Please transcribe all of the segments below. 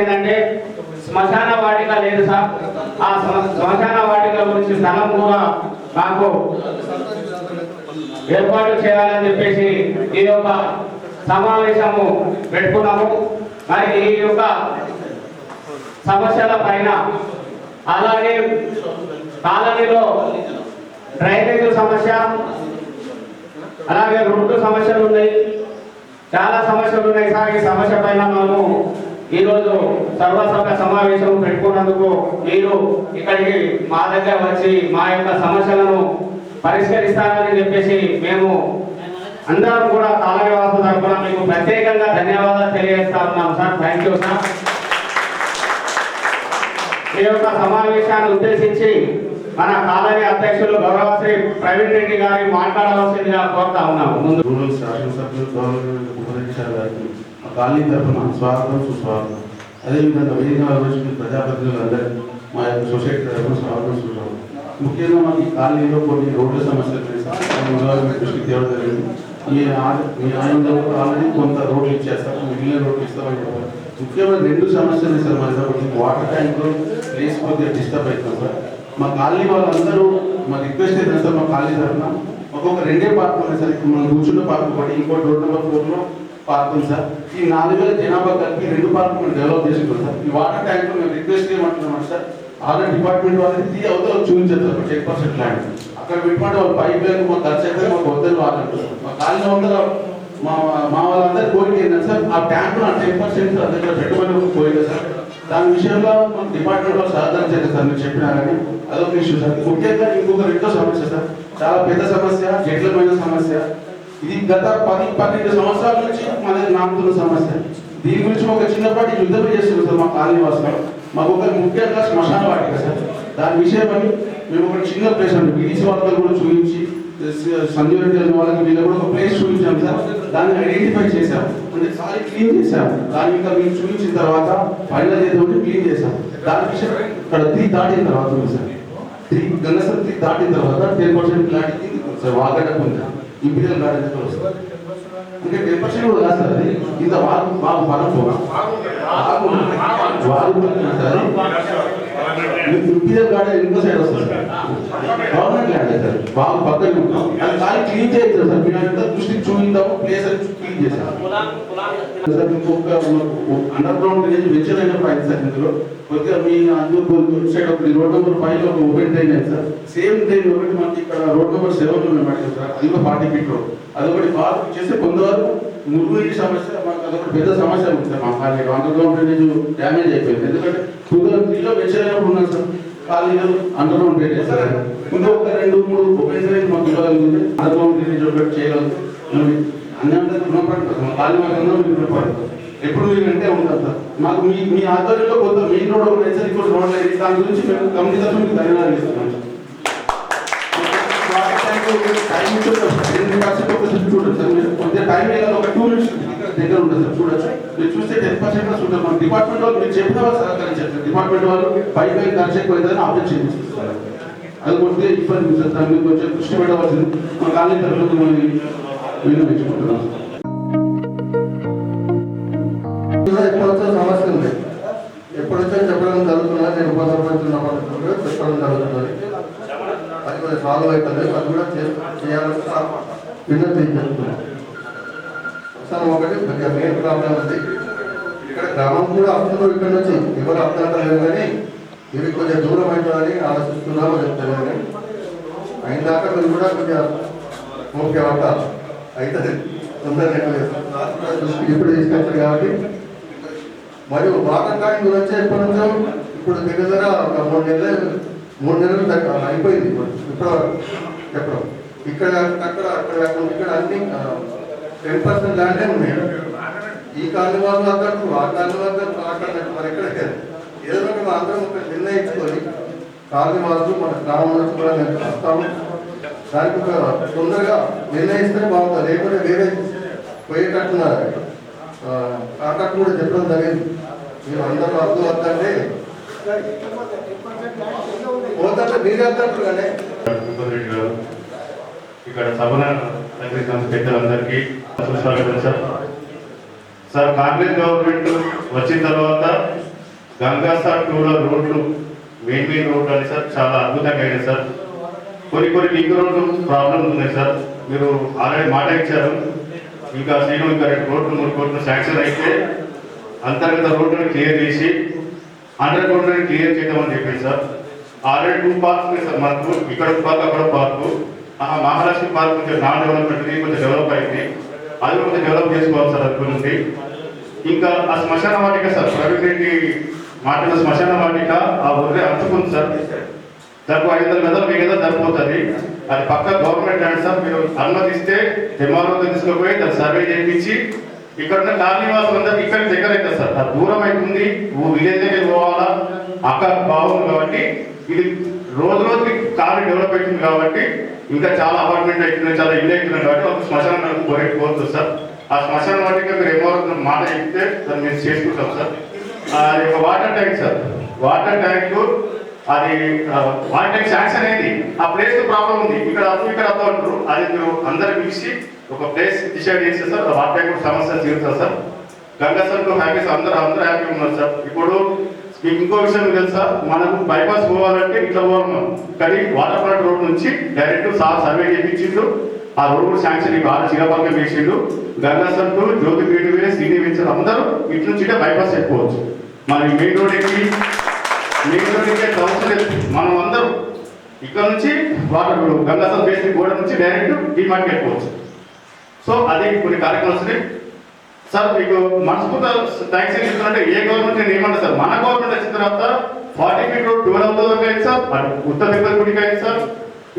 ఏంటంటే శ్మశాన వాటిక లేదు సార్. ఆ శ్మశాన వాటిక గురించి స్థలం కూడా మాకు ఏర్పాటు చేయాలని చెప్పేసి ఈ యొక్క సమావేశము పెట్టుకున్నాము. మరి ఈ యొక్క సమస్యల పైన అలాగే కాలనీలో డ్రైనేజ్ సమస్య, అలాగే రోడ్డు సమస్యలు ఉన్నాయి, చాలా సమస్యలు ఉన్నాయి సార్. ఈ సమస్య పైన మేము ఈరోజు సర్వసభ్య సమావేశం పెట్టుకున్నందుకు మీరు ఇక్కడికి మా దగ్గర వచ్చి మా యొక్క సమస్యలను పరిష్కరిస్తారని చెప్పేసి మేము అందరం కూడా కాలనీ వాసుల తరఫున మీకు ప్రత్యేకంగా ధన్యవాదాలు తెలియజేస్తా ఉన్నాం సార్. Thank you sir. ఈ యొక్క సమావేశాన్ని ఉద్దేశించి మన కాలనీ అధ్యక్షులు గౌరవ శ్రీ ప్రవీణ్ రెడ్డి గారి మాట్లాడవలసిందిగా కోరుతా ఉన్నాము. ముందు శాసనసభ్యులు కాలనీ తరఫున స్వాగతం సుస్వాగతం. అదేవిధంగా వేదిక ప్రజాప్రతినిధులు అందరూ మా యొక్క సొసైటీ తరఫున స్వాగతం సుస్వాగతం. ముఖ్యంగా మాకు ఈ కాలనీలో కొన్ని రోడ్ల సమస్యలు దృష్టికి తేవడం జరిగింది. మీ ఆయంలో ఆల్రెడీ కొంత రోడ్లు ఇచ్చేస్తారు, మిగిలిన రోడ్లు ఇస్తామని చెప్పారు. ముఖ్యమైన రెండు సమస్యలు సార్. మరి వాటర్ ట్యాంకులు లేకపోతే డిస్టర్బ్ అవుతాం సార్. మా కాలనీ వాళ్ళందరూ మా రిక్వెస్ట్ ఏంటంటే సార్, మా కాలనీ తరఫున ఒక్కొక్క రెండే పార్క్ ఉన్నాయి సార్. ఇప్పుడు మనం కూర్చున్న పార్క్ ఒకటి, ఇంకోటి రోడ్ నెంబర్ 4లో పార్క్ ఉంది సార్. ఈ 4000 జనాభా కలిపి 2 పార్కులు మేము డెవలప్ చేసుకుంటాం సార్. ఈ వాటర్ ట్యాంకులు మేము రిక్వెస్ట్ చేయమంటున్నాం సార్. ఆల్రెడీ డిపార్ట్మెంట్ వాళ్ళకి అవుతారు చూపించారు సార్. 10% ల్యాండ్ అక్కడ పెట్టుకుంటే వాళ్ళు పైప్ లైన్ మాకు ఖర్చు అయితే మాకు వద్దరు వాళ్ళంటారు. మా కాలనీ అందరూ మా వాళ్ళందరూ కోరిక ఏంటంటే సార్, ఆ ట్యాంకు 10% దగ్గర పెట్టుబడి కోరిక సార్. దాని విషయంలో మన డిపార్ట్మెంట్లో సహకరించారు సార్. మీరు చెప్పినా కానీ అదొక ఇష్యూ సార్. ముఖ్యంగా ఇంకొక రెండో సమస్య సార్, చాలా పెద్ద సమస్య, జటిలమైన సమస్య. ఇది గత 10-12 సంవత్సరాల నుంచి మన నాకుతున్న సమస్య. దీని గురించి ఒక చిన్నపాటి యుద్ధం చేస్తున్నాం సార్. మా కాలనీ వాసులు మాకు ఒక ముఖ్యంగా శ్మశాన వాటిక సార్. దాని విషయమని మేము ఒక చిన్న ప్లేస్ అండి బీడీసీ వాళ్ళకి కూడా చూపించి, సంజయ్ రెడ్డి అనే వాళ్ళకి వీళ్ళు కూడా ఒక ప్లేస్ చూపించాము సార్. దాన్ని ఐడెంటిఫై చేసాము, అంటే సారీ క్లీన్ చేసాము. దాన్ని ఇంకా మేము చూపించిన తర్వాత ఫైనల్ చేద్దామంటే క్లీన్ చేసాము. దాని విషయం ఇక్కడ 3 దాటిన తర్వాత ఉంది సార్. 3 గంగసర్ 3 దాటిన తర్వాత 10% లాంటి సార్ వాగడకు ఉంది. ఇంపీరియల్ గార్డెన్ దగ్గర వస్తుంది. ఇంకా 10% కూడా కాదు సార్. అది ఇంత బాగు ఫలం పోగా ఇంపీరియల్ గార్డెన్ ఇంకో సైడ్ వస్తుంది సార్. Government land sir. బాగు పక్కన ఉంటాం. అది ఖాళీ క్లీన్ చేయొచ్చు సార్. మీరు అంతా దృష్టికి చూపిందాము, ప్లేస్ అని క్లీన్ చేశారు సార్. ఇంకొక అండర్ గ్రౌండ్ డ్రైనేజ్ వెంచర్ అయినప్పుడు అయింది సార్. ఇందులో కొద్దిగా మీ అందరూ సైడ్ ఒకటి రోడ్ నెంబర్ 5లో ఒక ఓపెన్ డ్రైన్ అయింది సార్. సేమ్ డ్రైన్ ఒకటి మనకి ఇక్కడ రోడ్ నెంబర్ 7లో మేము అడిగాం సార్. అది కూడా 40 ఫీట్ రోడ్. అదొకటి పార్క్ చేస్తే కొంతవరకు మురుగునీటి సమస్య మాకు అదొకటి పెద్ద సమస్య ఉంది సార్. మా colony under ground drainage damage అయిపోయింది. ఎందుకంటే 2003లో వెంచర్ అయినప్పుడు ఉన్నాం సార్. కాలనీలో అండర్ గ్రౌండ్ డ్రైనేజ్ సార్. ఇంకొక 2-3 ఓపెన్ డ్రైన్ మాకు ఇవ్వగలిగింది. అండర్ గ్రౌండ్ డ్రైనేజ్ ఒకటి చేయగలుగుతాం. అన్ని అందరికీ రుణపడతాం. మా కాలనీ వాళ్ళందరూ మీకు రుణపడతాం. ఎప్పుడు మీరు వెంటే ఉంటారు సార్. మాకు మీ ఆధ్వర్యంలో కొంత మెయిన్ రోడ్ ఒకటి హెచ్చరిక రోడ్ అయింది. దాని గురించి మేము కమిటీ తరఫున మీకు ధన్యవాదాలు ఇస్తున్నాం సార్. టైం చూడండి సార్. మీరు కొద్దిగా టైం వేయాలి. ఒక 2 మినిట్స్ దగ్గర ఉంటుంది సార్. చూడొచ్చు. మీరు చూస్తే 10% ఉంటుంది. మన డిపార్ట్మెంట్ వాళ్ళు మీరు చెప్పిన వాళ్ళు సహకరించారు సార్. డిపార్ట్మెంట్ వాళ్ళు పైకి ఖర్చు ఎక్కువైందని ఆబ్జెక్షన్ చేస్తారు. అది కొద్దిగా ఇబ్బంది సార్. మీరు కొంచెం దృష్టి పెట్టవలసింది మన కాలనీ తరఫున మనం వినియోగించుకుంటున్నాం సార్. ఎప్పుడొచ్చో సమస్య ఉంది. ఎప్పుడొచ్చో చెప్పడం జరుగుతున్నది. నేను ఉపసర్పంచున్నప్పుడు చెప్పడం జరుగుతున్నది. అది కూడా సాల్వ్ అవుతుంది. అది కూడా చేయాలని విన్నతి చెప్తున్నాను సార్. ఒకటి మెయిన్ ప్రాబ్లం ఉంది. ఇక్కడ గ్రామం కూడా వస్తుందో ఇక్కడ నుంచి ఎవరు అర్థం లేదు, కానీ ఇవి కొంచెం దూరం అవుతుందని ఆలోచిస్తున్నామో చెప్తాను. కానీ అయిన దాకా మీరు కూడా కొంచెం ఓకే అవుతా అవుతుంది. తొందరగా ఇప్పుడు తీసుకొచ్చారు కాబట్టి. మరియు వాటర్ ట్యాంక్ గురించి ఎప్పటి నుంచో ఇప్పుడు దగ్గర ఒక 3 నెలలు అయిపోయింది. ఇప్పుడు ఎప్పుడు ఇక్కడ అక్కడ ఇక్కడ అన్ని 10% ల్యాండే ఉన్నాయి. ఈ కాలనీ వాళ్ళు అద్దరు, ఆ కాలనీ వాళ్ళు మాట్లాడినట్టు మరి ఎక్కడ ఏదో మేము అందరం ఒక నిర్ణయించుకొని కాలనీ వాళ్ళు మన గ్రామం నుంచి కూడా మేము వస్తాము. దానికి ఒక తొందరగా నిర్ణయిస్తే బాగుంటుంది. లేకపోతే వేరే పోయేటట్టున్నారు. కాంట్రాక్ట్ కూడా చెప్పడం జరిగింది. మీరు అందరూ అర్థం వద్దంటే పోతే మీరే వద్దంటారు. కానీ ఇక్కడ సభన పెద్దలందరికీ స్వాగతం సార్. సార్ కాంగ్రెస్ గవర్నమెంట్ వచ్చిన తర్వాత గంగాసార్ టూలో రోడ్లు మెయిన్ రోడ్లు అని సార్ చాలా అద్భుతంగా అయినాయి సార్. కొన్ని లింక్ రోడ్లు ప్రాబ్లమ్స్ ఉన్నాయి సార్. మీరు ఆల్రెడీ మాట ఇచ్చారు, ఇంకా శ్రీను ఇంకా 2 కోట్లు 3 కోట్లు శాంక్షన్ అయితే అంతర్గత రోడ్లను క్లియర్ చేసి అండర్ రోడ్లను క్లియర్ చేయమని చెప్పింది సార్. ఆల్రెడీ 2 పార్క్స్ ఉన్నాయి సార్ మనకు, ఇక్కడ పార్క్ అక్కడ పార్కు. మహాలక్ష్మి పార్క్ కొంచెం నాన్ డెవలప్మెంట్ కొంచెం డెవలప్ అయింది, అది కొంచెం డెవలప్ చేసుకోవాలి సార్. అది నుండి ఇంకా ఆ శ్మశాన వాటిక సార్, ప్రవీణ్ రెడ్డి మాట్లాడిన శ్మశాన వాటిక ఆ ఊరే అంచుకుంది సార్. దానికి 500 గదాలు 1000 గదాలు సరిపోతుంది. అది పక్క గవర్నమెంట్ ల్యాండ్ సార్. మీరు అనుమతిస్తే ఎంఆర్ఓతో తీసుకుపోయి దాన్ని సర్వే చేయించి ఇక్కడ ఉన్న కాలనీవాసులు అందరికీ ఇక్కడ దగ్గర అవుతుంది సార్. అది దూరం అవుతుంది, విలేజ్ దగ్గర పోవాలా, అక్కడ బాగుంది కాబట్టి ఇది రోజుకి కాలనీ డెవలప్ అవుతుంది కాబట్టి ఇంకా చాలా అపార్ట్మెంట్ అవుతున్నాయి, చాలా ఇల్లు అవుతున్నాయి కాబట్టి ఒక శ్మశానం కోరుతుంది సార్. ఆ శ్మశాన వాటికి మీరు ఎంఆర్ఓ మాట చెప్తే దాన్ని మేము చేసుకుంటాం సార్. అది ఒక water tank sir. Water tank అది వాటర్ ట్యాంక్ శాంక్షన్ అయింది. ఆ ప్లేస్ ప్రాబ్లం ఉంది, ఇక్కడ అంటారు. అది మీరు అందరు పిలిచి ఒక ప్లేస్ డిసైడ్ చేస్తే సార్ వాటర్ ట్యాంక్ సమస్య తీరుతుంది సార్. గంగాసార్ హ్యాపీస్ అందరూ హ్యాపీ ఉన్నారు సార్. ఇప్పుడు మీకు ఇంకో విషయం తెలుసా, మనకు బైపాస్ పోవాలంటే ఇట్లా పోవాలి, కానీ వాటర్ ఫ్రంట్ రోడ్ నుంచి డైరెక్ట్ సర్వే చేయించిండు. ఆ రోడ్ కూడా శాంక్షన్ బాగా చిరపంగా వేసిండు. గంగాసార్ టు జ్యోతి పీఠ శ్రీని వెంచర్ అందరూ ఇటు నుంచి బైపాస్ ఎక్కువచ్చు. మన మెయిన్ రోడ్ ఎక్కి అవసరం మనం అందరూ ఇక్కడ నుంచి వాటర్ గంగాసార్ బేసి గోడ నుంచి డైరెక్ట్ డిమార్ట్ వెళ్ళిపోవచ్చు. సో అది కొన్ని కార్యక్రమాలు వస్తున్నాయి సార్. మీకు మనస్ఫూర్తి థ్యాంక్స్ ఇస్తున్నట్టే ఏ గవర్నమెంట్ నేను ఏమన్నా సార్, మన గవర్నమెంట్ వచ్చిన తర్వాత 40 ఫీట్ రోడ్ 12 వరకు అయింది సార్. ఉత్తర తిరుపతి గుడికి అయింది సార్.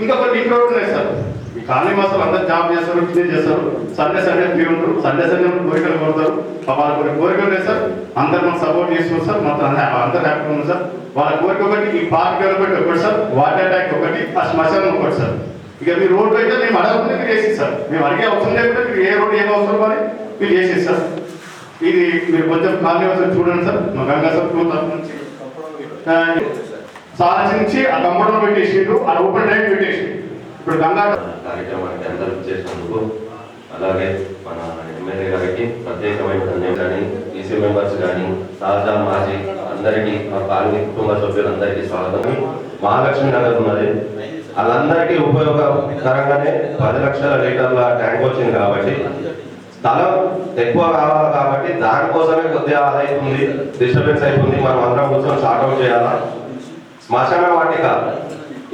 ఇంకా కొన్ని లింక్ రోడ్లు ఉన్నాయి సార్. ఈ కాలనీ వాసులు అందరూ జాబ్ చేస్తారు, బిజినెస్ చేస్తారు. సండే ఫ్రీ ఉంటారు, సండే కోరికలు కోరుతారు. వాళ్ళ కొన్ని కోరికలు ఉన్నాయి సార్. అందరు మనం సపోర్ట్ చేస్తున్నారు సార్. మొత్తం అందరూ హ్యాపీ ఉన్నారు సార్. వాళ్ళ కోరిక ఒకటి, ఈ పార్క్ డెవలప్మెంట్ ఒకటి సార్, వాటర్ ట్యాంక్ ఒకటి, ఆ శ్మశానం ఒకటి సార్. ఇక మీ రోడ్డు అయితే మేము అడగకుండా మీరు చేసి సార్, మేము అడిగే అవసరం లేకుండా మీరు ఏ రోడ్డు ఏం అవసరం అని మీరు చేసేది సార్. ఇది మీరు కొంచెం కాలనీ వాసులు చూడండి సార్. మా గంగాసార్ టూ తరఫు నుంచి సాధించి ఆ కంపౌండర్ పెట్టేసిండు, ఆ ఓపెన్ ట్యాంక్ పెట్టేసి ఇప్పుడు గంగా కార్యక్రమానికి అందరూ చేసినందుకు, అలాగే మన ఎమ్మెల్యే గారికి ప్రత్యేకమైన ధన్యవాదాలు కానీ, ఈసీ మెంబర్స్ కానీ, తాజా మాజీ అందరికీ, మా కాలనీ కుటుంబ సభ్యులందరికీ స్వాగతం. మహాలక్ష్మి నగర్ ఉన్నది, వాళ్ళందరికీ ఉపయోగకరంగానే 10 లక్షల లీటర్ల ట్యాంక్ వచ్చింది కాబట్టి స్థలం ఎక్కువ కావాలి కాబట్టి దానికోసమే కొద్దిగా ఆదాయితుంది, డిస్టర్బెన్స్ అవుతుంది. మనం అందరం కూర్చొని షార్ట్అవుట్ చేయాలా. శ్మశాన వాటిక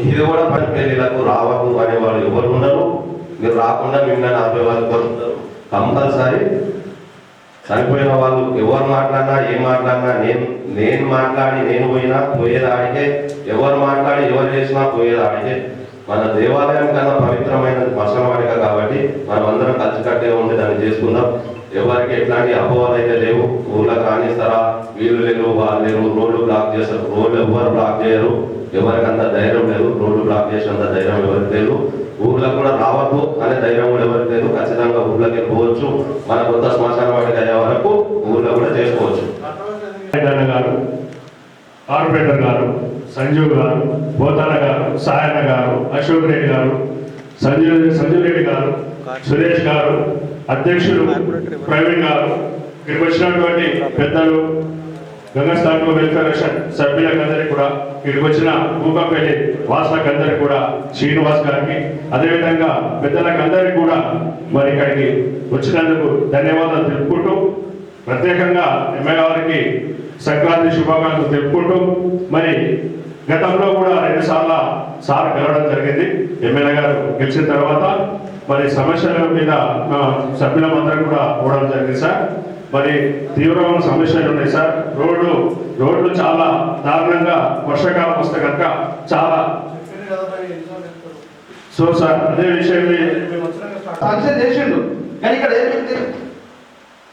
ఇది కూడా పని పెళ్లిలకు రావద్దు అనే వాళ్ళు ఎవరు ఉండరు. మీరు రాకుండా మిమ్మల్ని ఆపే వాళ్ళు కోరుకుంటారు. కంపల్సరీ చనిపోయిన వాళ్ళు ఎవరు మాట్లాడినా ఏం మాట్లాడినా నేను మాట్లాడి నేను పోయేదాడికే, ఎవరు మాట్లాడి ఎవరు చేసినా పోయేదాడికే. మన దేవాలయం కన్నా పవిత్రమైన శ్మశాన వాటిక కాబట్టి మనం అందరం కలిసికట్టే ఉండి దాన్ని చేసుకుందాం. ఎవరికి ఎట్లాంటి అపోహలు అయితే లేవు. ఊళ్ళకి రానిస్తారా, వీళ్ళు లేరు వాళ్ళు లేరు, రోడ్లు బ్లాక్ చేస్తారు. రోడ్లు ఎవరు బ్లాక్ చేయరు, ఎవరికి అంత ధైర్యం లేదు. రోడ్లు బ్లాక్ చేసేంత ధైర్యం ఎవరికి లేదు. ఊర్లకు కూడా రావద్దు అనే ధైర్యం కూడా ఎవరికి లేదు. ఖచ్చితంగా ఊర్లోకి వెళ్ళిపోవచ్చు. మన కొత్త శ్మశాన వాటిక అయ్యే వరకు ఊర్లో కూడా చేసుకోవచ్చు. గారు, కార్పొరేటర్ గారు, సంజీవ్ గారు, పోతాన గారు, సాయన్న గారు, అశోక్ రెడ్డి గారు, సంజీవ్ రెడ్డి గారు, సురేష్ గారు, అధ్యక్షులు ప్రవీణ్ గారు, ఇక్కడికి వచ్చినటువంటి పెద్దలు, గంగాసార్ వెల్ఫేర్ సభ్యులందరికీ కూడా, ఇక్కడికి వచ్చిన భూకంపల్లి వాసులకందరికీ కూడా, శ్రీనివాస్ గారికి, అదేవిధంగా పెద్దలకు అందరికీ కూడా మరి ఇక్కడికి వచ్చినందుకు ధన్యవాదాలు తెలుపుకుంటూ, ప్రత్యేకంగా ఎమ్మెల్యే గారికి సంక్రాంతి శుభాకాంక్షలు తెలుపుకుంటూ, మరి గతంలో కూడా 2 సార్లు కలవడం జరిగింది. ఎమ్మెల్యే గారు గెలిచిన తర్వాత మరి సమస్యల మీద సభ్యులందరూ కూడా పోవడం జరిగింది సార్. మరి తీవ్రమైన సమస్యలు ఉన్నాయి సార్. రోడ్లు చాలా దారుణంగా వర్షాకాలం వస్తే కనుక చాలా. సో సార్ అదే విషయం సాంక్షన్ చేసిండు, కానీ ఇక్కడ ఏమైంది,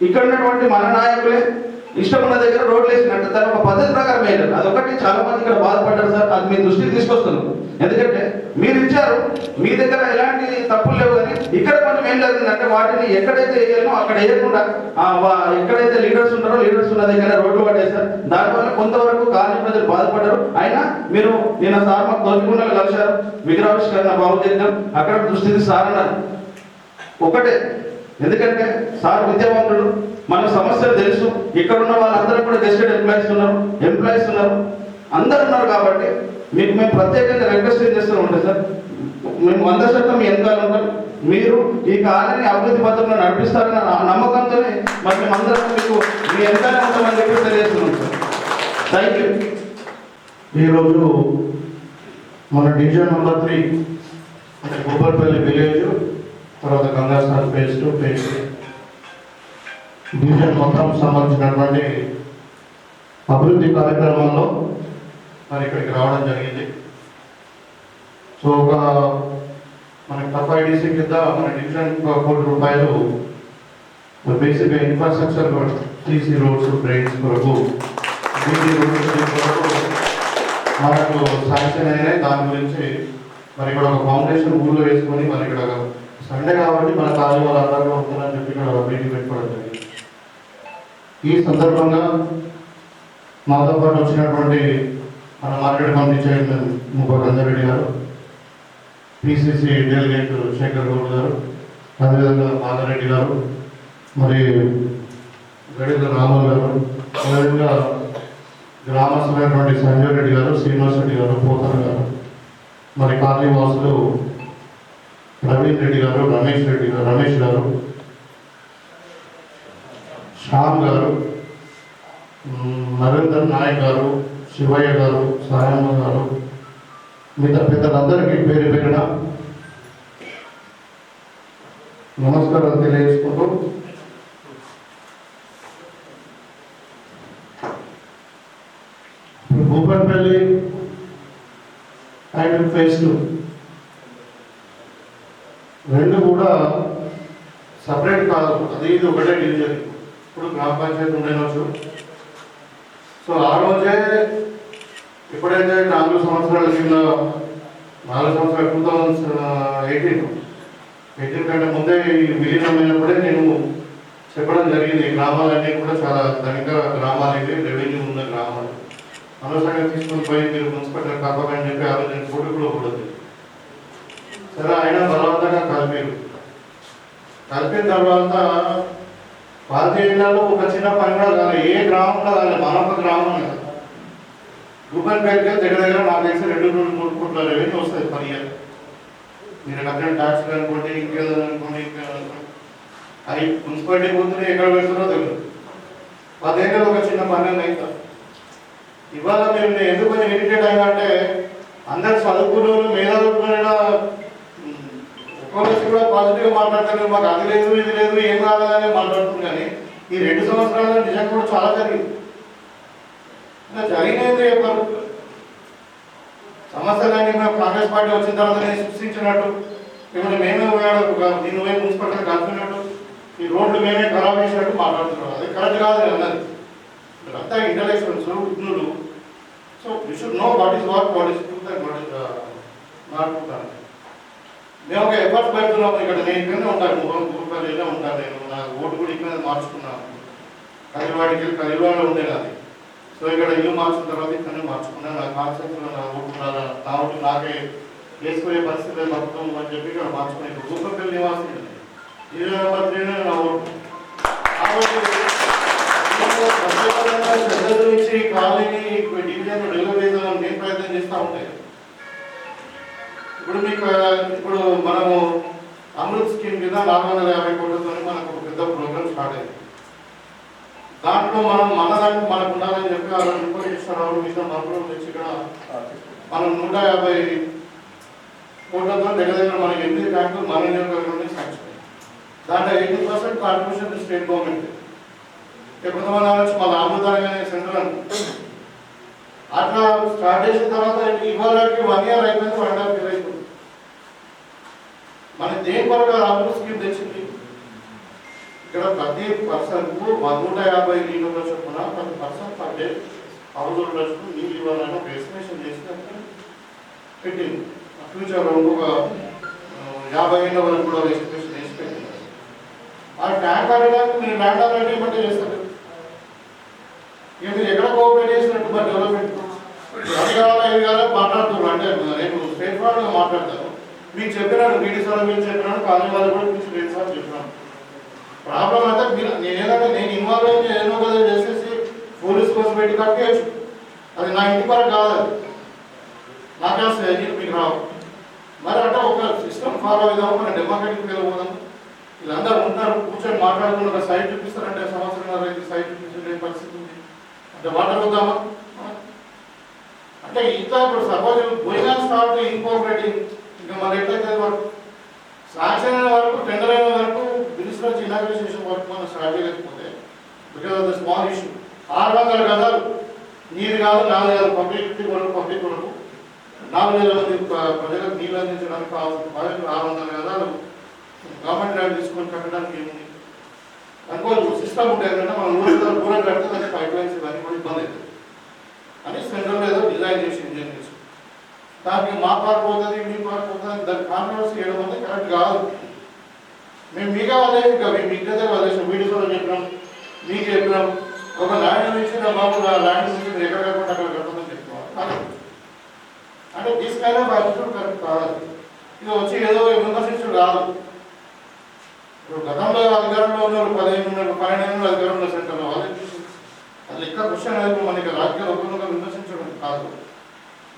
ఇక్కడ ఉన్నటువంటి మన నాయకులే ఇష్టం ఉన్న దగ్గర రోడ్లు వేసినట్టు తను ఒక పద్ధతి ప్రకారం వేయలేదు. అదొకటి చాలా మంది ఇక్కడ బాధపడ్డారు సార్. అది మీ దృష్టికి తీసుకొస్తున్నాం. ఎందుకంటే మీరు ఇచ్చారు, మీ దగ్గర ఎలాంటి తప్పులు లేవు, కానీ ఇక్కడ కొంచెం ఏం జరిగిందంటే వాటిని ఎక్కడైతే వేయాలో అక్కడ వేయకుండా ఎక్కడైతే లీడర్స్ ఉంటారో లీడర్స్ ఉన్న దగ్గర రోడ్లు పట్టేశారు. దానివల్ల కొంతవరకు కాలనీ ప్రజలు బాధపడ్డారు. అయినా మీరు నిన్న సార్ మాకు తొలిగుండలు కలిశారు, విగ్రహావిష్కరణ బాగు చేద్దాం, అక్కడ దృష్టికి సార్ అన్నారు. ఒకటే ఎందుకంటే సార్ విద్యావంతుడు, మన సమస్యలు తెలుసు. ఇక్కడ ఉన్న వాళ్ళందరూ కూడా గెస్టెడ్ ఎంప్లాయీస్ ఉన్నారు, అందరు ఉన్నారు. కాబట్టి మీకు మేము ప్రత్యేకంగా రిక్వెస్ట్ చేస్తూ ఉంటాం సార్, మేము 100% మీ వెనకాల ఉంటాం. మీరు ఈ కాలాన్ని అభివృద్ధి పథకంలో నడిపిస్తారన్న నమ్మకంతోనే మరి మేము అందరం మీకు మీ వెనకాల ఉంటామని చెప్పి తెలియజేస్తున్నాం సార్. Thank you. ఈరోజు మన డివిజన్ నెంబర్ 3 అంటే గోపర్పల్లి విలేజ్, తర్వాత గంగాసార్ ఫేజ్ 2, ఫేజ్ 3 డివిజన్ మొత్తం సంబంధించినటువంటి అభివృద్ధి కార్యక్రమాల్లో మరి ఇక్కడికి రావడం జరిగింది. సో ఒక మనకి టఫ్ ఐడిసి కింద మన డివిజన్ ₹1,00,00,000 బేసిక్గా ఇన్ఫ్రాస్ట్రక్చర్ టీసీ రోడ్స్, డ్రైన్స్ కొరకు బీటీ రోడ్స్ కొరకు మనకు శాంక్షన్ అయినాయి. దాని గురించి మరి ఇక్కడ ఒక ఫౌండేషన్ ఊళ్ళో వేసుకొని మరి ఇక్కడ సండే కాబట్టి మన కాలేజీ వాళ్ళందరూ ఉంటుందని చెప్పి ఇక్కడ మీటింగ్ పెట్టుకోవడం జరిగింది. ఈ సందర్భంగా మాతో పాటు వచ్చినటువంటి మన మార్కెట్ కమిటీ చైర్మన్ ముప్ప గంగారెడ్డి గారు, పిసిసి డెలిగేట్ శేఖర్ గౌడ్ గారు, అదేవిధంగా మాధవరెడ్డి గారు, మరి గడిల రామన్ గారు, అదేవిధంగా గ్రామస్తులైనటువంటి సంజయ్ రెడ్డి గారు, శ్రీనివాస్ రెడ్డి గారు, పోతన గారు, మరి కాలనీ వాసులు ప్రవీణ్ రెడ్డి గారు, రమేష్ గారు, శ్యామ్ గారు, నరేందర్ నాయక్ గారు, శివయ్య గారు, సాయమ్మ గారు, మిగతా పెద్దలందరికీ పేరు పేరున నమస్కారాలు తెలియజేసుకుంటూ గోపర్పల్లి అండ్ ఫేజ్ 2 రెండు కూడా సపరేట్ కాదు, అది ఇది ఒకటే డివిజన్. ఇప్పుడు గ్రామ పంచాయతీ ఉండవచ్చు. సో ఆ రోజే ఎప్పుడైతే 4 సంవత్సరాల కింద 2018 కంటే ముందే విలీనమైనప్పుడే నేను చెప్పడం జరిగింది. గ్రామాలన్నీ కూడా చాలా ధనిక గ్రామాలు, ఇవి రెవెన్యూ ఉన్న గ్రామాలు. అనవసరంగా తీసుకొని పోయి మీరు మున్సిపల్ కాపాలని చెప్పి ఆ రోజు నేను పోటీ కూడా కూడదు. సరే, అయినా బలవంతంగా కలిపిన తర్వాత పార్టీలలో ఒక చిన్న పని కూడా కాదు, ఏ గ్రామంలో కాదు, మనొక గ్రామం కాదు. రూపాయలపేటగా దగ్గర నాకు తెలిసి 2-3 కోట్ల రెవెన్యూ వస్తుంది పర్ ఇయర్. మీరు కట్టిన ట్యాక్స్లు అనుకోండి, ఇంకేదో అనుకోండి, అవి మున్సిపాలిటీ పోతున్నాయి, ఎక్కడ పెడుతున్నారో తెలియదు. 10 ఏళ్ళు ఒక చిన్న పని అవుతా. ఇవాళ మీరు ఎందుకు కొంచెం ఇరిటేట్ అయినా అంటే అందరు చదువుకున్న మేధావులు ఒక్కొక్కరికి కూడా పాజిటివ్గా మాట్లాడతారు. మాకు అది లేదు, ఇది లేదు, ఏం కావాలని మాట్లాడుతుంది. కానీ ఈ 2 సంవత్సరాలు నిజంగా కూడా చాలా జరిగింది. జరిగినది చెప్పారు. సమస్యలన్నీ మేము కాంగ్రెస్ పార్టీ వచ్చిన తర్వాత నేను సృష్టించినట్టు, ఇప్పుడు మేమే దీని వైపు మున్సిపల్ కలిపినట్టు, ఈ రోడ్లు మేమే ఖరాబ్ చేసినట్టు మాట్లాడుతున్నారు. అది కరెక్ట్ కాదు అన్నది. అంతా ఇంటలెక్చువల్స్, విఘ్నులు. So you should know what is what is truth and what is not truth. మేము ఒక ఎఫర్ట్స్ పెడుతున్నాము. ఇక్కడ నేను ఇక్కడనే ఉంటాను, గురుపల్లిలో ఉంటాను. నేను నా ఓటు కూడా ఇక్కడ మార్చుకున్నాను. కలివాడలో ఉండేది అది. సో ఇక్కడ ఇల్లు మార్చిన తర్వాత ఇక్కడనే మార్చుకున్నాను. నా కాన్సెప్ట్లో నా ఓటు నా ఓటు నాకే వేసుకునే పరిస్థితి మొత్తం అని చెప్పి ఇక్కడ మార్చుకున్నాను. ఇప్పుడు గురుపల్లి నివాసి నా ఓటు శ్రద్ధ నుంచి కాలనీ డివిజన్ డెవలప్ చేద్దామని నేను ప్రయత్నం చేస్తూ ఉంటాయి. ఇప్పుడు మనము అమృత్ స్కీమ్ కింద 450 కోట్లతో మనకు ఒక పెద్ద ప్రోగ్రామ్ స్టార్ట్ అయింది. దాంట్లో మనం దానికి మనకు ఉండాలని చెప్పి అలా ఇన్ఫర్మేషన్ మీద మంత్రులు తెచ్చి ఇక్కడ మనం 150 కోట్లతో దగ్గర మనకి 8 ట్యాంకులు మన నియోజకవర్గంలో శాంక్షన్. దాంట్లో 80% కాంట్రిబ్యూషన్ స్టేట్ గవర్నమెంట్. కొంతమంది వచ్చి మన అమృతాన్ని సెంట్రల్ అట్లా స్టార్ట్ చేసిన తర్వాత ఇవాళకి 1 ఇయర్ అయిపోయింది, 1.5 ఇయర్ అయిపోయింది. మన దేని కొరకు అమృత్ స్కీమ్ తెచ్చింది. ఇక్కడ ప్రతి పర్సన్కు 150 లీటర్ల చొప్పున ప్రతి పర్సన్ పర్ డే హౌస్ నీళ్ళు ఇవ్వాలని ఒక ఎస్టిమేషన్ చేసి పెట్టింది. ఫ్యూచర్లో ఇంకొక 50 ఏళ్ళ వరకు కూడా ఎస్టిమేషన్ చేసి పెట్టింది. ఆ ట్యాంక్ ఆడడానికి మీరు ల్యాండ్ ఆల్రెడీ ఏమంటే చేస్తారు. ఇక మీరు ఎక్కడ కోఆపరేట్ చేసినట్టు మరి డెవలప్మెంట్ అది కావాలా ఇది కావాలా మాట్లాడుతున్నారు. అంటే నేను స్టేట్ ఫార్వర్డ్గా మాట్లాడతాను. మీకు చెప్పినాను, బీడీ సార్ మీరు చెప్పినాను, కాలనీ వాళ్ళు కూడా మీకు 2 సార్లు చెప్పినాను. ప్రాబ్లం అయితే మీరు నేను ఇన్వాల్వ్ అయితే ఏదో కదా చేసేసి పోలీస్ కోసం పెట్టి కట్టేయచ్చు. అది నా ఇంటి వరకు కాదు, నాకే వస్తుంది, మీకు రావు. మరి అంటే ఒక సిస్టమ్ ఫాలో అవుదాము, మన డెమోక్రటిక్ వెళ్ళిపోదాం. వీళ్ళందరూ ఉంటారు, కూర్చొని మాట్లాడుకుని ఒక సైట్ చూపిస్తారంటే సంవత్సరం రైతు సైట్ చూపించే పరిస్థితి ఉంది. అంటే మాట్లాడుదామా అంటే ఇంత ఇప్పుడు సపోజ్ పోయినా స్టార్ట్ ఇన్కోఆపరేటింగ్ ఇంకా మరి ఎట్లయితే వరకు శాంక్షన్ అయిన వరకు టెండర్ అయిన వరకు బిజినెస్ ఇనాగ్రేషన్ వరకు మనం స్టార్ట్ చేయలేకపోతే because of the small issue 600 గదాలు నీరు కాదు, 4 కాదు, పబ్లిక్ కొరకు 4,000 మంది ప్రజలకు నీళ్ళు అందించడానికి కావాల్సిన ప్రాజెక్టు 600 గదాలు గవర్నమెంట్ ల్యాండ్ తీసుకొని కట్టడానికి ఏముంది అనుకో సిస్టమ్ ఉంటుంది. ఏంటంటే మనం దూరం కడితే దానికి పైప్ లైన్స్ ఇవన్నీ కూడా ఇబ్బంది అవుతుంది అని సెంట్రల్ ఏదో డిజైన్ చేసి ఇంజనీర్స్ దానికి మా పార్క్ పోతుంది, మీ పార్క్ పోతుంది, దానికి కాంట్రవర్సీ చేయడం అనేది కరెక్ట్ కాదు. మేము మీకే వదిలేసి ఇంకా మేము మీ దగ్గర వదిలేసాం, వీడియోలో చెప్పినాం, మీకు చెప్పినాం. ఒక ల్యాండ్ నుంచి నా బాబు ల్యాండ్ నుంచి మీరు ఎక్కడ కాకుండా అక్కడ కట్టమని చెప్తున్నాం. అంటే తీసుకెళ్ళే బాధ్యత కరెక్ట్ కాదు. ఇది వచ్చి ఏదో విమర్శించడం కాదు. ఇప్పుడు గతంలో అధికారంలో ఉన్నారు, 15 ఉన్నారు, 12 అధికారంలో సెంటర్లో వాళ్ళే అది లెక్క క్వశ్చన్ అయితే మనకి రాజకీయాలు ఒకరిగా విమర్శించడం కాదు.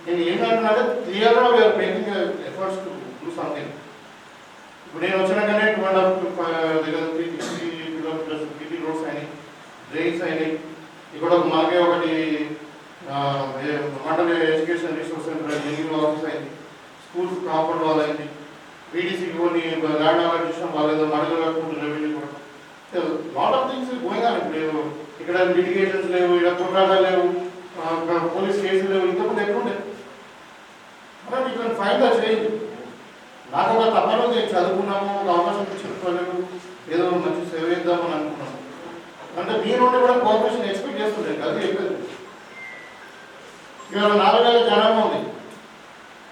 నేను ఏమంటున్నానంటే క్లియర్గా we are making efforts to do something. ఇప్పుడు నేను వచ్చినాకనే 360 కిలోమీటర్స్ బీటీ రోడ్స్ అయినాయి, డ్రైన్స్ అయినాయి. ఇక్కడ మాకే ఒకటి మండల ఎడ్యుకేషన్ రిసోర్స్ సెంటర్ జెన్యూ ఆఫీస్ అయింది, స్కూల్స్ కాంపౌండ్ వాళ్ళు అయింది, పీడీసీకి కొన్ని ల్యాండ్ ఆలోచించడం వాళ్ళు ఏదో మండల రెవెన్యూ కూడా lot of things going on. ఇప్పుడు ఇక్కడ లిటిగేషన్స్ లేవు, ఇక్కడ కొట్లాటలు లేవు, పోలీస్ కేసులు లేవు, ఇంతకుముందు ఎక్కడుండే మనం ఇక్కడ ఫైన్ ద చేంజ్. నాకు ఒక తప్పలో చదువుకున్నాము, ఒక అవకాశం ఇచ్చిన ప్రజలు ఏదో మంచి సేవ చేద్దామని అనుకున్నాము. అంటే మీ నుండి కూడా కోఆపరేషన్ ఎక్స్పెక్ట్ చేస్తుండే, అది చెప్పేది. ఇవాళ 4,000 జనాభా ఉంది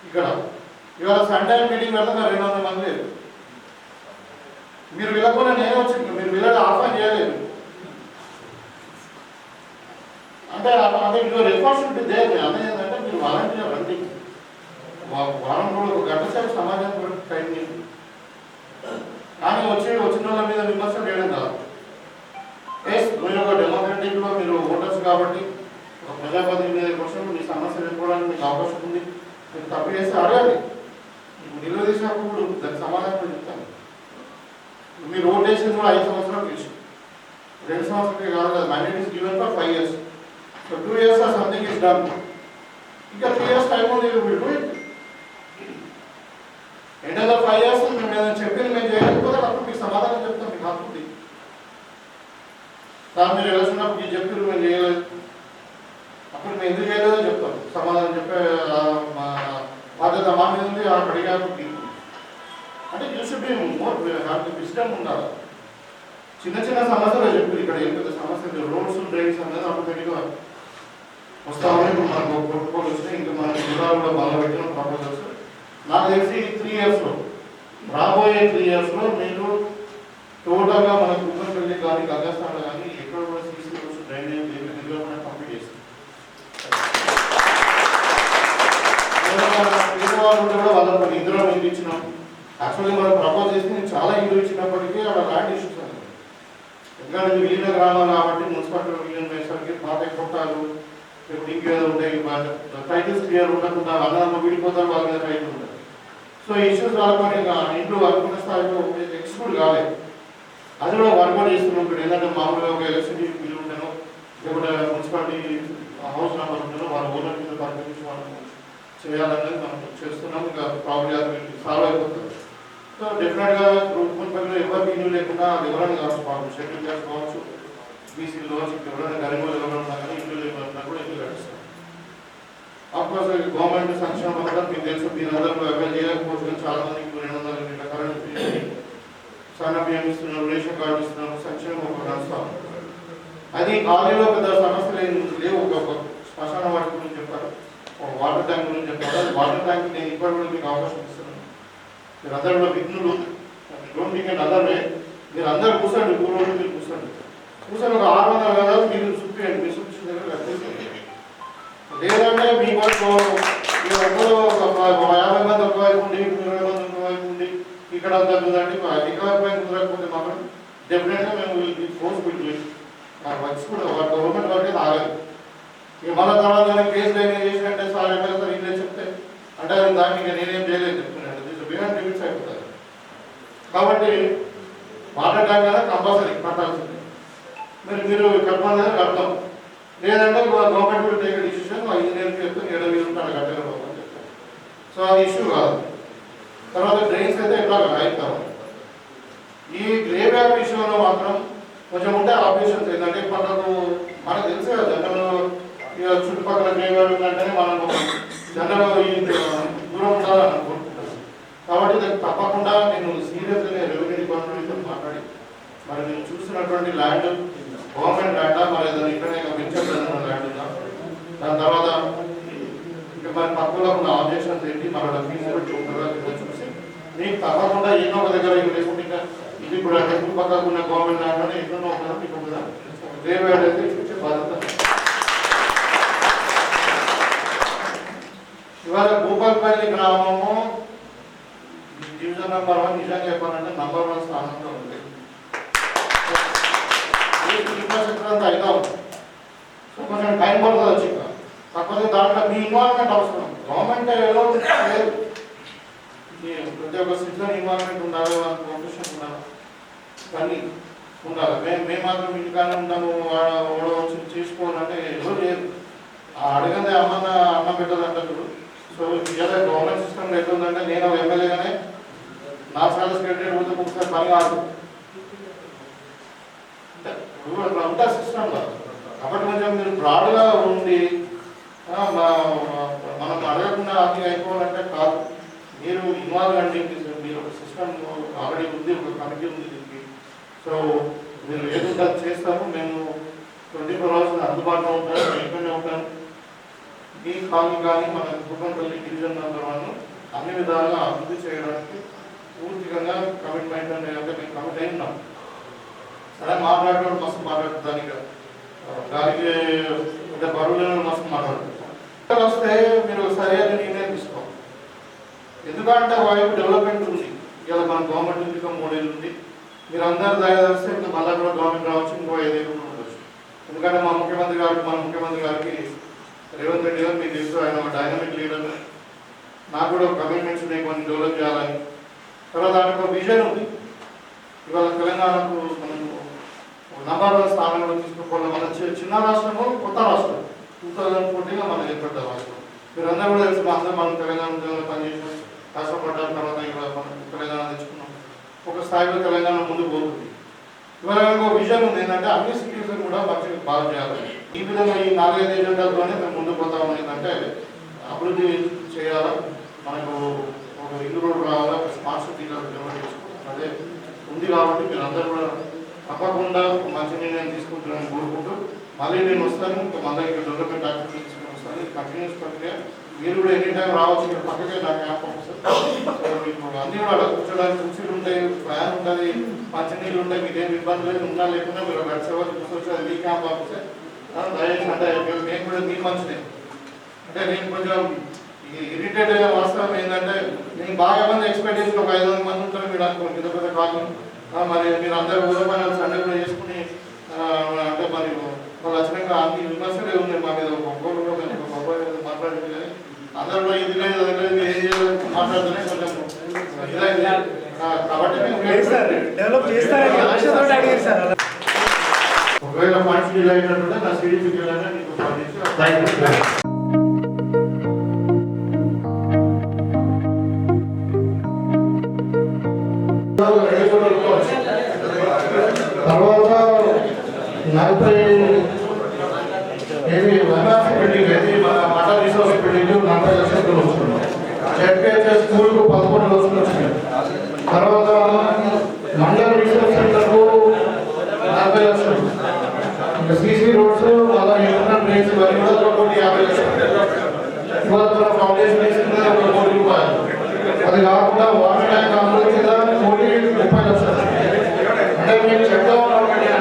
ఇక్కడ. ఇవాళ సండే మీటింగ్ పెడతా 200 మంది లేదు. మీరు వెళ్ళకుండా నేనే వచ్చింది, మీరు వెళ్ళడం ఆఫర్ చేయలేదు. అంటే అదే యువర్ రెస్పాన్సిబిలిటీ దేర్. అదే ఏంటంటే మీరు వాలంటీర్ రండి, వారం రోజులు ఒక గంట సేపు సమాజానికి టైం చేయండి. కానీ వచ్చిన వాళ్ళ మీద విమర్శలు చేయడం కాదు. ఎస్ మీరు ఒక డెమోక్రటిక్లో మీరు ఓటర్స్ కాబట్టి ఒక ప్రజాపతి మీద క్వశ్చన్ మీ సమస్యలు ఎదుర్కోవడానికి మీకు అవకాశం ఉంది. మీరు తప్పు చేస్తే అడగాలి, నిలదీసినప్పుడు దానికి సమాధానం చెప్తాను. మీరు ఓట్ వేసింది కూడా 5 సంవత్సరాలు చేసి 2 సంవత్సరాలకే కాదు కదా. Mandate is given for 5 years. So 2 years something is done. ఇంకా 3 years టైం ఉంది, will do it. End of the 5 years మేము ఏదైనా చెప్పింది మేము చేయకపోతే అప్పుడు మీకు సమాధానం చెప్తాం. మీకు హక్కు సార్ మీరు వెళ్ళినప్పుడు మీరు చెప్పి మేము చేయలేదు, అప్పుడు మేము ఎందుకు చేయలేదో చెప్తాం. సమాధానం చెప్పే బాధ్యత మా మీద ఉంది. అడిగా అంటే you should be more wisdom ఉండాలి. చిన్న చిన్న సమస్యలు చెప్పి ఇక్కడ ఏం పెద్ద సమస్య రోడ్స్ డ్రైన్స్ అనేది ఆటోమేటిక్గా వస్తామని ఇప్పుడు మనకు ప్రపోజల్ వచ్చినాయి. ఇంకా మన జిల్లాలో కూడా బాగా పెట్టిన ప్రపోజల్స్. నాకు తెలిసి 3 yearsలో రాబోయే 3 yearsలో మీరు టోటల్గా మన కుమ్మరిపల్లి కానీ గంగాస్థానం కానీ ఎక్కడ కూడా CC roads drainage development complete చేస్తాం. పేదవాళ్ళు ఉంటే కూడా వాళ్ళకి కొన్ని ఇందులో ఇల్లు ఇచ్చినాం. యాక్చువల్లీ మనం ప్రపోజ్ చేసి నేను చాలా ఇల్లు ఇచ్చినప్పటికీ అక్కడ ల్యాండ్ ఇష్యూస్ ఉంది. ఎందుకంటే విలీన గ్రామాలు కాబట్టి మున్సిపాలిటీ విలీనం వేసరికి పాత కొట్టాలు ఇప్పుడు ఇంకేదో ఉంటాయి, టైటిల్స్ క్లియర్ ఉండకుండా అన్నదమ్మ విడిపోతారు, వాళ్ళ మీద టైటిల్ ఉంటుంది. సో ఇష్యూస్ రాకపోతే ఇంట్లో అనుకున్న స్థాయిలో ఎక్స్క్లూడ్ కాలేదు. అది కూడా వర్కౌట్ చేస్తున్నాం. ఇప్పుడు ఏంటంటే మామూలుగా ఒక ఎలక్ట్రిసిటీ బిల్ ఉంటానో లేకపోతే మున్సిపాలిటీ హౌస్ నెంబర్ ఉంటానో వాళ్ళ ఓనర్ కింద పరిగణించి వాళ్ళు చేయాలనేది మనం చేస్తున్నాం. ఇంకా ప్రాబ్లమ్ అది సాల్వ్ అయిపోతుంది. సో డెఫినెట్గా కుటుంబంలో ఎవరికి ఇల్లు లేకుండా అది ఎవరైనా కావచ్చు, షెడ్యూల్ క్యాస్ట్ కావచ్చు, బీసీలో ఎవరైనా గరీబులు ఎవరైనా ఉన్నా కానీ ఇల్లు లేకుండా కూడా ఇల్లు కట్టిస్తాం. అఫ్కోర్స్ గవర్నమెంట్ సంక్షేమ పథకం మీకు తెలుసు, మీరు అందరూ అప్లై చేయకపోవచ్చు. కానీ చాలా మందికి 200 యూనిట్ల కరెంట్, సన్న బియ్యం ఇస్తున్నారు, రేషన్ కార్డు ఇస్తున్నారు, సంక్షేమం నడుస్తాం. అది ఖాళీలో పెద్ద సమస్యలు ఏం లేవు. ఒక శ్మశాన వాటి గురించి చెప్పారు, ఒక వాటర్ ట్యాంక్ గురించి చెప్పారు. అది వాటర్ ట్యాంక్ నేను ఇప్పటి కూడా మీకు అవకాశం ఇస్తున్నాను. మీరు అందరూ కూడా విఘ్నులు, don't think and other way. మీరు అందరూ కూర్చోండి, 3 రోజులు మీరు కూర్చోండి. కూర్చొని ఒక 600 గదాలు మీరు చూపించండి, మీరు చూపించిన దగ్గర కట్టేసి. లేదంటే మీ వరకు మీరు అందరూ ఒక 50 మంది ఒకవైపు ఉండి, 20 మంది ఒకవైపు ఉండి ఇక్కడ అంతా కుదరండి. ఇక్కడ కుదరకపోతే మాత్రం డెఫినెట్గా మేము ఫోర్స్ పెట్టి వర్క్స్ కూడా గవర్నమెంట్ వర్క్ అయితే ఆగదు. ఇక మళ్ళీ తర్వాత కేసులు ఏమైనా చేసినట్టే సార్ ఎమ్మెల్యే సార్ ఇంట్లో చెప్తే అంటే దాన్ని ఇక నేనేం చేయలేదు చెప్తున్నాను. బియాండ్ లిమిట్స్ అయిపోతారు. కాబట్టి వాటర్ ట్యాంక్ కదా కంపల్సరీ కట్టాల్సింది. మీరు కట్టమని కడతాం, లేదంటే గవర్నమెంట్ కూడా టేక్ డిసిషన్ ఇంజనీర్కి చెప్తే 7,000 రూపాయలు కట్టకపోవడం చెప్తారు. సో అది ఇష్యూ కాదు. తర్వాత డ్రైన్స్ అయితే ఎట్లా అవుతారు. ఈ గ్రేవ్ యార్డ్ విషయంలో మాత్రం కొంచెం ఉంటే ఆపరేషన్స్ ఏంటంటే మనకు తెలుసు కదా జనరల్ ఇక చుట్టుపక్కల గ్రేవ్ యార్డ్ ఉందంటేనే మనం జనరల్ ఈ దూరం ఉండాలని అనుకుంటున్నాను. కాబట్టి దానికి తప్పకుండా నేను సీరియస్గా రెవెన్యూ డిపార్ట్మెంట్తో మాట్లాడి మరి నేను చూసినటువంటి ల్యాండ్ గవర్నమెంట్ ల్యాండా మరి ఏదైనా ఇక్కడనే వెంచర్ ల్యాండ్ ఉందా, దాని తర్వాత ఇంకా మరి పక్కలో ఉన్న ఆబ్జెక్షన్స్ ఏంటి మన ఫీజు పెట్టి ఉంటుందా చూసి మీకు తప్పకుండా ఎన్నో ఒక దగ్గర లేకుండా ఇంకా ఇది కూడా టెంపుల్ పక్కకు ఉన్న గవర్నమెంట్ ల్యాండ్ ఎన్నో ఒక మీకు కూడా గ్రేవ్ యార్డ్ అయితే చూసే బాధ్యత. ఇవాళ భూపాలపల్లి గ్రామము డివిజన్ నెంబర్ 1 నిజంగా చెప్పాలంటే నంబర్ 1 స్థానంలో ఉంది. ఇన్ఫ్రాస్ట్రక్చర్ అంతా అయినా ఉంది. సో కొంచెం టైం పడుతుంది వచ్చి కాకపోతే దాంట్లో మీ ఇన్వాల్వ్మెంట్ అవసరం. గవర్నమెంట్ ఏదో లేదు, ప్రతి ఒక్క సిటిజన్ ఇన్వాల్వ్మెంట్ ఉండాలి, ప్రొఫెషన్ ఉండాలి, అన్నీ ఉండాలి. మేము మాత్రం ఇంటికానే ఉంటాము వచ్చి చేసుకోవాలంటే ఏదో లేదు. అడగందే అన్నం పెట్టదు అంటారు. సో ఏదో గవర్నమెంట్ సిస్టమ్ ఎట్లుందంటే నేను ఎమ్మెల్యేగానే నా సార్ సెక్రటరీ రోజు ఒకసారి పని కాదు అంతా సిస్టంలో. కాబట్టి కొంచెం మీరు బ్రాడ్గా ఉండి మనం అడగకుండా అది అయిపోవాలంటే కాదు. మీరు ఇన్వాల్వ్ అండి. మీరు ఒక సిస్టమ్ ఆల్రెడీ ఉంది, ఒక కమిటీ ఉంది దీనికి. సో మీరు ఏదో చేస్తాము. మేము 24 hours అందుబాటులో ఉంటాము, ఎక్కడనే ఉంటాను. ఈ కాలనీ కానీ మన భూపాలపల్లి డివిజన్ నెంబర్ 1 అన్ని విధాలుగా అభివృద్ధి చేయడానికి పూర్తిగా కమిట్మెంట్ అంటే మేము కమిట్ అయి ఉన్నాం. సరే మాట్లాడేవాడు మస్తు మాట్లాడుతానికి దానికి అంటే బరువులను మస్తు మాట్లాడుతారు. వస్తే మీరు సరైన నిర్ణయం తీసుకోవాలి. ఎందుకంటే వైపు డెవలప్మెంట్ ఉంది. ఇలా మన గవర్నమెంట్ ఉంది, ఇంకా 3 ఏళ్ళు ఉంది. మీరు అందరూ దయచేస్తే ఇంకా మళ్ళీ కూడా గవర్నమెంట్ రావచ్చు, ఇంకో 5 ఏళ్ళు ఉండవచ్చు. ఎందుకంటే మన ముఖ్యమంత్రి గారికి రేవంత్ రెడ్డి గారు మీకు తెలుసు, ఆయన ఒక డైనమిక్ లీడర్. నాకు కూడా కమిట్మెంట్స్ ఉన్నాయి, కొన్ని డెవలప్ చేయాలని. తర్వాత దానికి ఒక విజన్ ఉంది. ఇవాళ తెలంగాణకు మనం నంబర్ 1 స్థానంలో తీసుకోవాలి. మన చిన్న రాష్ట్రము, కొత్త రాష్ట్రం 2014లో మనం ఏర్పడ్డ రాష్ట్రం. మీరు అందరూ కూడా తెలుసు, అందరూ మనం తెలంగాణ ఉద్యోగంలో పనిచేసాం, కష్టపడ్డాం. తర్వాత ఇక్కడ మనం తెలంగాణ తెచ్చుకున్నాం. ఒక స్థాయిలో తెలంగాణ ముందుకు పోతుంది. ఇవాళ ఒక విజన్ ఉంది ఏంటంటే అన్ని సిటీస్ కూడా మంచిగా బాగా చేయాలి. ఈ విధంగా ఈ 4-5 ఏజెండాలతోనే మేము ముందుకు పోతాం. ఏంటంటే అభివృద్ధి చేయాలా, మనకు ఒక ఇల్లు రోడ్డు రావాలా, ఒక స్మార్ట్ సిటీ డెవలప్ చేసుకోవాలి. అదే ఉంది. కాబట్టి మీరు అందరూ కూడా తప్పకుండా మంచి నిర్ణయం తీసుకుంటారని కోరుకుంటూ మళ్ళీ నేను వస్తాను. ఇంకా మళ్ళీ ఇక్కడ డెవలప్మెంట్ యాక్టివిటీ తీసుకుని వస్తాను. ఇది కంటిన్యూస్ ప్రక్రియ. మీరు కూడా ఎనీ టైం రావచ్చు. ఇక్కడ పక్కకే నాకు యాప్ పంపిస్తారు. మీకు అన్నీ కూడా కూర్చోడానికి కుర్చీలు ఉంటాయి, ఫ్యాన్ ఉంటుంది, మంచినీళ్ళు ఉంటాయి. మీకు ఏమి ఇబ్బంది లేదు. ఉన్నా లేకుండా మీరు గడిచేవాళ్ళు కూర్చొచ్చి అది మీ క్యాంప్ పంపిస్తే దయచేసి అంటే నేను కూడా మీ మంచిదే. అంటే నేను కొంచెం ఇరిటేట్ అయిన వాస్తవం ఏంటంటే నేను బాగా మంది ఎక్స్పెక్ట్ చేసి ఒక 500 మంది ఉంటారు. మీరు అనుకోండి పెద్ద పెద్ద కాదు. మరి మీరు అందరూ ఉదయమైన సండే కూడా చేసుకుని అంటే మరి వాళ్ళు వచ్చినాక అన్ని విమర్శలే ఉన్నాయి మా మీద. ఒక్కొక్కరు కూడా మేము ఒక అబ్బాయి మీద మాట్లాడింది కానీ అందరూ కూడా ఇది లేదు అది లేదు ఏం చేయాలని మాట్లాడుతూనే కొంచెం ఇదైంది. కాబట్టి ఒకవేళ ఫండ్స్ డీల్ అయినట్టుంటే నా సిడిపికి వెళ్ళాలని నీకు ఫోన్ చేసి తర్వాత 40 ఏది బిల్డింగ్ ఏది మన మఠ రిసోర్స్ బిల్డింగ్ 40 లక్షలు వస్తున్నాం. ఎడ్కేహెచ్ఎస్ స్కూల్కు 11 లక్షలు వచ్చినాయి. తర్వాత మండల రిసోర్స్ సెంటర్కు 40 లక్షలు. ఇంకా సీసీ రోడ్స్ మళ్ళీ ఇంటర్నల్ డ్రైన్స్ ఇవన్నీ కూడా 1,50 లక్షలు. ఇవాళ మన ఫౌండేషన్ వేసుకుంటే 1 కోటి రూపాయలు. అది కాకుండా వాటర్ ట్యాంక్ అమలు కింద 1,30 లక్షలు. అంటే మేము చెప్తా